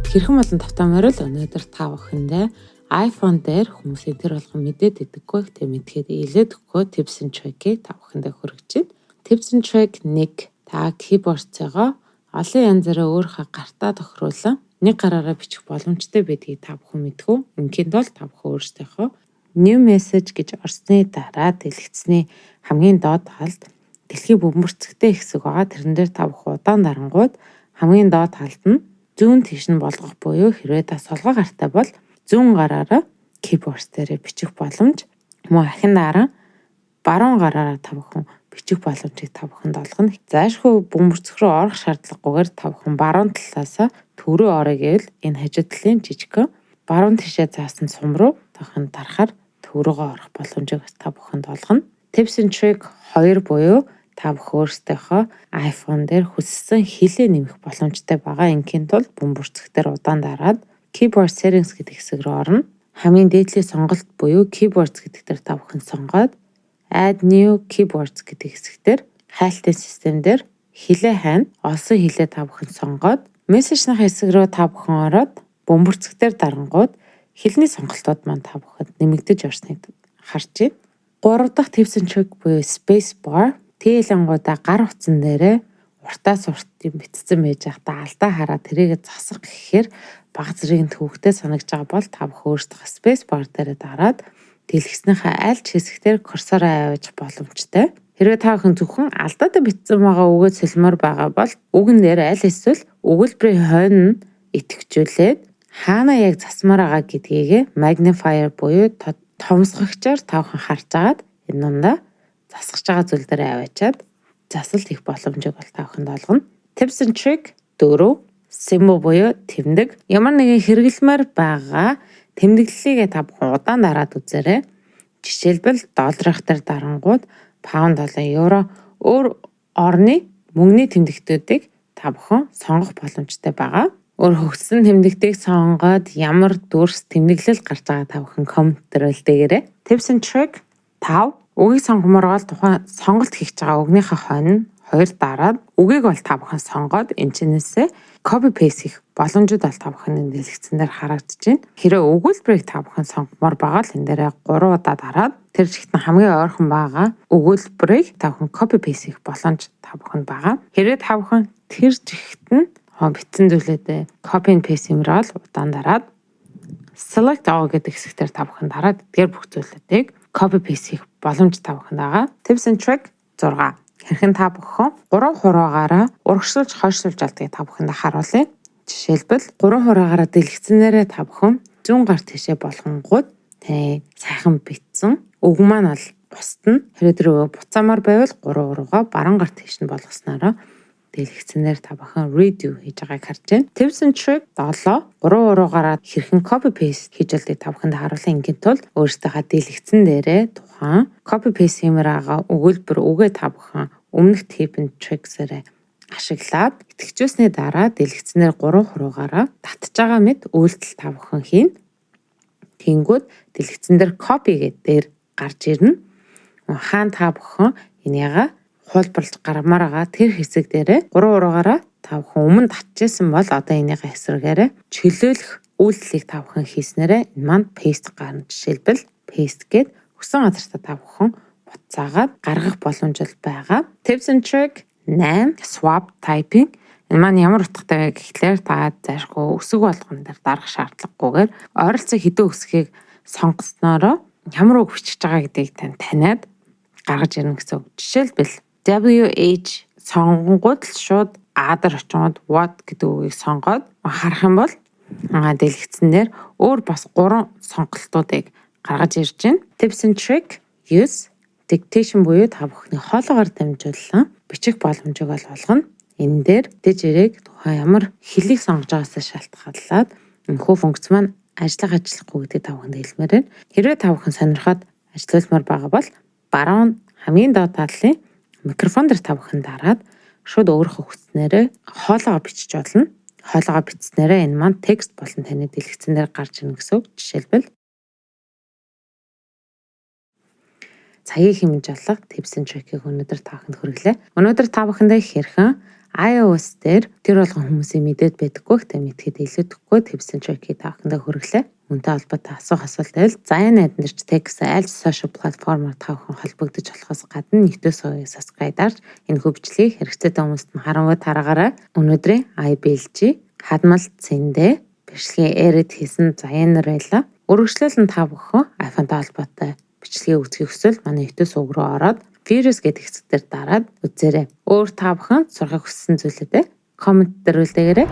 Хэрхэн болон тавтамаар л өнөөдөр та бүхэндээ iPhone дээр хүмүүсийн тэр болгон мэдээд идэггүй тэг мэдгээд илээдэггүй tips and trick-ийг та бүхэндээ хүргэж байна. Tips and trick 1 та keyboard-цойгоо олон янзаараа өөрийнхөө гартаа тохируулан нэг гараараа бичих боломжтой байдгийг та бүхэн мэдхүү. Инként бол та бүхэн өөрсдийнхөө new message гэж орсны дараа дэлгэцний хамгийн доод талд дэлхий бөмбөрцөгтэй хэсэг байгаа. Тэрэн дээр та бүхэн удаан дарангууд хамгийн доод талд нь зүүн тийш нь болгох буюу хэрвээ та солгоо гартай бол зүүн гараараа keyboard дээр бичих боломж мөн ахин дараа баруун гараараа та бүхэн бичих боломжийг та бүхэнд олгоно. Заашгүй бөмбөрцөх рүү орох шаардлагагүйгээр та бүхэн баруун талаасаа төв рүү орё гэвэл энэ хажуу талын жижигхэн баруун тишээ заасан сум руу та бүхэн дарахаар төв рүүгээ орох боломжийг та бүхэнд олгоно. Tips and trick 2 буюу та бүхэн өөрсдийнхөө iPhone дээр хүссэн хилээ нэмэх боломжтой байгаа. Инként бол бөмбөрцөгтөр удаан дараад keyboard settings гэдэг хэсэг рүү орно. Хамгийн дээдлийн сонголт буюу keyboards гэдэг дээр та бүхэн сонгоод add new keyboards гэдэг хэсэгтэр хайлтын систем дээр хилээ хайн олсон хилээ та бүхэн сонгоод мессежийн хэсэг рүү та бүхэн ороод бөмбөрцөгтөр дарангууд хилний сонголтууд маань та бүхэнд нэмэгдэж орсныг харж байна. 3 дахь tips and trick буюу space bar тээлэнгуудаа гар утсан дээрээ уртаас уртын битцсэн байж байхдаа алдаа хараад тэрийг засах гэхээр баг зэргийн төвөгтэй санагдж байгаа бол та бүхэн өөрсдөө space bar дээрээ дараад дэлгэцнийхээ аль ч хэсэгтэр курсороо аваач боломжтой. Хэрвээ та бүхэн зөвхөн алдаадаа битцсэн байгаа үгээ солимоор байгаа бол үгэн дээр аль эсвэл өгүүлбэрийн хойно нь итгэжүүлээд хаана яг засмаар байгаа гэдгийг magnifier буюу томсгогчоор та бүхэн харж агаад энэ дундаа засгаж байгаа зүйл дээр аваачаад засалт их боломжийг бол та бүхэнд олгоно. Tips and trick 4 symbol буюу тэмдэг. Ямар нэгэн хэрэглэмээр байгаа тэмдэглэлийг та бүхэн удаан дараад үзээрэй. Жишээлбэл долларх дээр дарангууд паунд болон евро өөр орны мөнгөний тэмдэгтүүдийг та бүхэн сонгох боломжтой байгаа. Өөр хөгжсөн тэмдэгтийг сонгоод ямар дүрс тэмдэглэл гарч байгаа та бүхэн коммент дээр үлдээгээрэй. Tips and trick 5 үгийг сонгомоор бол тухайн сонголт хийж байгаа үгнийхээ хойно 2 дараад үгийг бол та бүхэн сонгоод энэчнээсээ copy paste хийх боломжууд бол та бүхэн дэлгэцэн дээр харагдаж байна. Хэрэв өгүүлбэрийг та бүхэн сонгомоор байгаа л энэ дээр 3 удаа дараад тэр жигтэн хамгийн ойрхон байгаа өгүүлбэрийг та бүхэн copy paste хийх боломж та бүхэнд байгаа. Хэрвээ та бүхэн тэр жигтэн битсэн зүйлээ copy and paste юмраа л удаан дараад select all гэдэг хэсэгтэр та бүхэн дараад эдгээр бүх зүйлүүдийг copy paste хийх боломж та бүхэнд байгаа. Tips and trick 6. Хэрхэн та бүхэн 3 хураагаараа урагшилж хойшлуулж алдгийг та бүхэнд харуулъя. Жишээлбэл 3 хураагаараа дэлгэцнээрээ та бүхэн зүүн гар тишээ болгонгууд сайхан битсэн үг маань бол бусд нь хэрэг дөрөв буцаамаар байвал 3 хуруугаа баруун гар тиш нь болгоснороо дэлгэцнээр та бүхэн redo хийж байгааг харж байна. Tips and trick 7 3 хуруугаараа хэрхэн copy paste хийж алдгийг та бүхэнд харуулъя. Ингээд бол өөрсдийнхөө дэлгэцэн дээрээ тухайн copy paste хиймээр байгаа өгүүлбэр үгээ та бүхэн өмнөх tip and tricks-ээр ашиглаад итгэжүүлсний дараа дэлгэцнээр 3 хуруугаараа татж байгаа мэт үйлдэл та бүхэн хийн. Тэнгүүд дэлгэцэн дээр copy гэдэг дээр гарч ирнэ. Хаан та бүхэн энийгээ хуулбарлаж гармаар байгаа тэр хэсэг дээрээ 3 хуруугаараа та бүхэн өмнө татчихсан бол одоо энийгээ эсрэгээрээ чөлөөлөх үйлдэлийг та бүхэн хийснээрээ энэ маань paste гарна. Жишээлбэл paste гээд хүссэн газартаа та бүхэн буцаагаад гаргах боломжтой байгаа. Tips and trick 8 swap typing. Энэ маань ямар утгатай вэ гэхлээр та заашгүй өсөг болгон дээр дарах шаардлагагүйгээр ойролцоо хэдэн өсгийг сонгоснороо ямар үг бичиж байгаа гэдгийг таниад гаргаж ирнэ гэсэн үг. Жишээлбэл WH сонгонгууд л шууд А-дар очингууд what гэдэг үгийг сонгоод харах юм бол дэлгэцнээр өөр бас 3 сонголтуудыг гаргаж ирж байна. Tips and trick 9 dictation буюу та бүхний хоолоогоор дамжуулан бичих боломжийг олгоно. Энэ дээр дэж ирээг тухайн ямар хэлийг сонгож байгаасаа шалтгаалаад энэхүү функц маань ажиллахгүй гэдгийг та бүхэнд хэлмээр байна. Хэрвээ та бүхэн сонирхоод ажиллуулмаар байгаа бол баруун хамгийн доод талын микрофон дээр та бүхэн дараад шууд өөрийнхөө хүснээрээ хоолоогоо бичиж болно. Хоолоогоо бичснээрээ энэ маань текст болон таны дэлгэцэн дээр гарч ирнэ гэсэн үг. Жишээлбэл цагийг хэмжиж олох tips and trick-ийг өнөөдөр та бүхэнд хүргэлээ. Өнөөдөр та бүхэндээ хэрхэн iOS дээр тэр болгон хүмүүсийн мэдээд байдаггүй гэхдээ мэдхэд илүүдэхгүй Tips and Trick-ийг та бүхэндээ хүргэлээ. Үнтэй холбоотой асуух асуулт байвал Заяа найдан дээр ч текст аль сошиал платформоор та бүхэн холбогдож болохоос гадна нэгдүгээр сувгийг subscribe дарж энэ хөвчлийг хэрэгцээтэй хүмүүст нь харанхуй тараагаарай. Өнөөдрийн IBLG хадмал цэндэ бичлэгийн эрэд хийсэн Заяа нар байла. Үргэлжлүүлэн та бүхэн iPhone-тай холбоотой бичлэгийг үзэх хүсвэл манай YouTube сувг руу ороод Virus гэдэг хэсэг дээр дараад үзээрэй. Өөр та бүхэн сурахыг хүссэн зүйлүүдээ коммент дээр үлдээгээрэй.